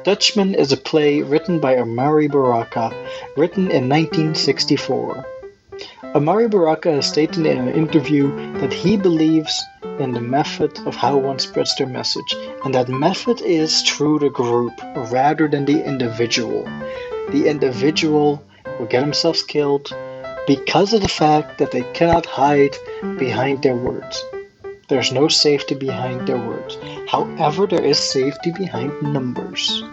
Dutchman is a play written by Amari Baraka, written in 1964. Amari Baraka has stated in an interview that he believes in the method of how one spreads their message, and that method is through the group rather than the individual. The individual will get themselves killed because of the fact that they cannot hide behind their words. There's no safety behind their words. However, there is safety behind numbers.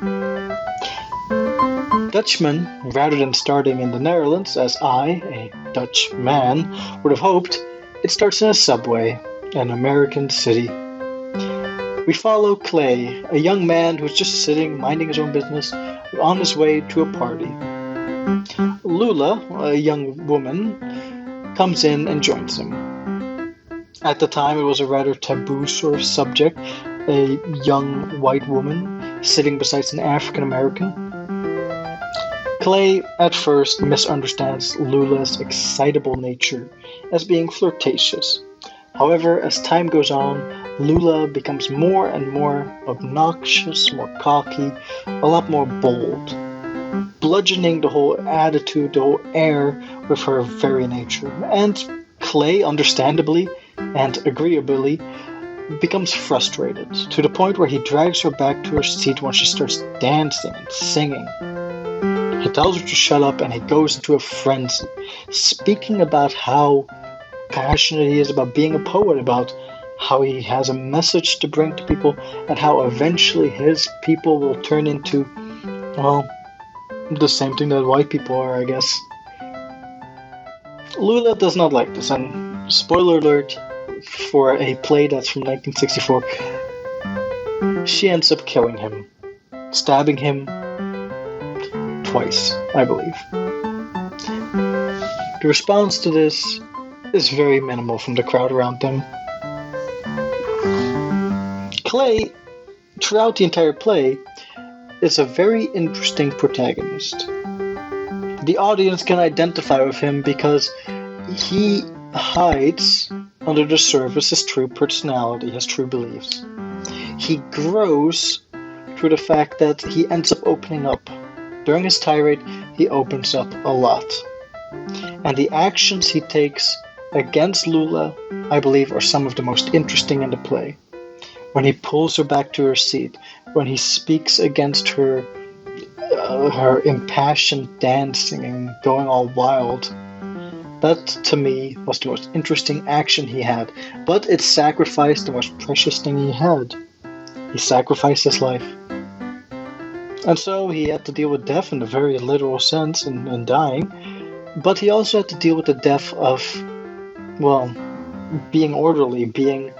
Dutchman, rather than starting in the Netherlands, as I, a Dutch man, would have hoped, it starts in a subway, an American city. We follow Clay, a young man who's just sitting, minding his own business, on his way to a party. Lula, a young woman, comes in and joins him. At the time, it was a rather taboo sort of subject, a young white woman sitting beside an African American. Clay, at first, misunderstands Lula's excitable nature as being flirtatious. However, as time goes on, Lula becomes more and more obnoxious, more cocky, a lot more bold, bludgeoning the whole attitude, the whole air with her very nature. And Clay, understandably and agreeably, becomes frustrated to the point where he drags her back to her seat when she starts dancing and singing. He tells her to shut up and he goes into a frenzy, speaking about how passionate he is about being a poet, about how he has a message to bring to people, and how eventually his people will turn into, well, the same thing that white people are, I guess. Lula does not like this, and spoiler alert for a play that's from 1964, she ends up killing him, stabbing him twice, I believe. The response to this is very minimal from the crowd around them. Clay, throughout the entire play, is a very interesting protagonist. The audience can identify with him because he hides under the surface his true personality, his true beliefs. He grows through the fact that he ends up opening up. During his tirade, he opens up a lot. And the actions he takes against Lula, I believe, are some of the most interesting in the play. When he pulls her back to her seat, when he speaks against her impassioned dancing and going all wild, that to me was the most interesting action he had. But it sacrificed the most precious thing he had. He sacrificed his life. And so he had to deal with death in a very literal sense and dying. But he also had to deal with the death of, well, being orderly, being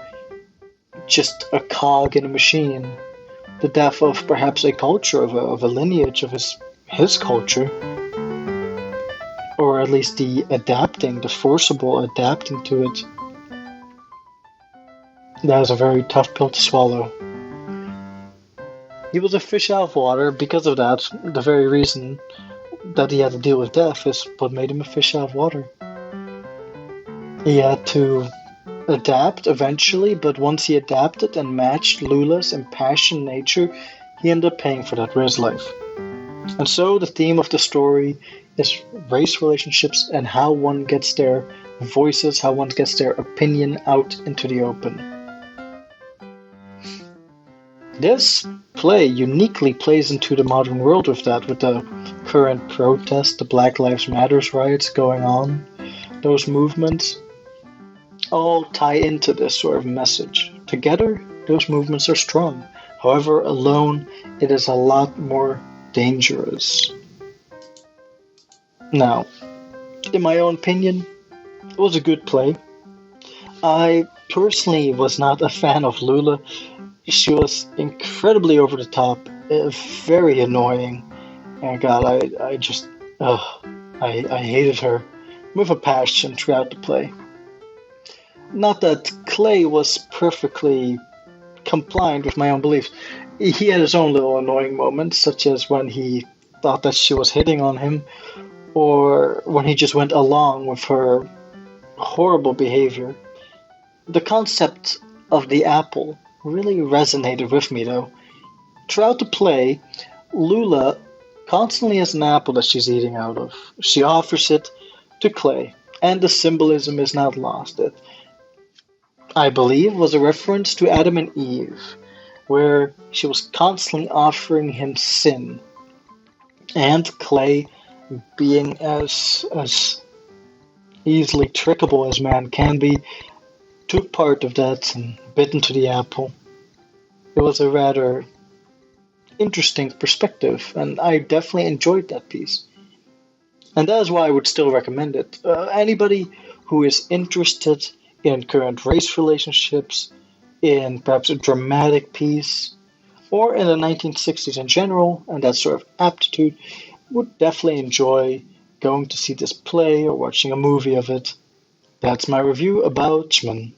just a cog in a machine. The death of perhaps a culture, of a lineage of his culture. Or at least the forcible adapting to it. That was a very tough pill to swallow. He was a fish out of water. Because of that, the very reason that he had to deal with death is what made him a fish out of water. He had to adapt eventually, but once he adapted and matched Lula's impassioned nature, he ended up paying for that with his life. And so the theme of the story is race relationships and how one gets their voices, how one gets their opinion out into the open. This play uniquely plays into the modern world with that, with the current protests, the Black Lives Matter riots going on. Those movements all tie into this sort of message. Together, those movements are strong. However, alone, it is a lot more dangerous. Now, in my own opinion, it was a good play. I personally was not a fan of Lula. She was incredibly over the top, very annoying, and God, I hated her with a passion throughout the play. Not that Clay was perfectly compliant with my own beliefs. He had his own little annoying moments, such as when he thought that she was hitting on him, or when he just went along with her horrible behavior. The concept of the apple really resonated with me, though. Throughout the play, Lula constantly has an apple that she's eating out of. She offers it to Clay, and the symbolism is not lost. It, I believe, was a reference to Adam and Eve, where she was constantly offering him sin, and Clay, being as easily trickable as man can be, took part of that and bit into the apple. It was a rather interesting perspective, and I definitely enjoyed that piece. And that is why I would still recommend it. Anybody who is interested in current race relationships, in perhaps a dramatic piece, or in the 1960s in general, and that sort of aptitude, would definitely enjoy going to see this play or watching a movie of it. That's my review about Dutchman.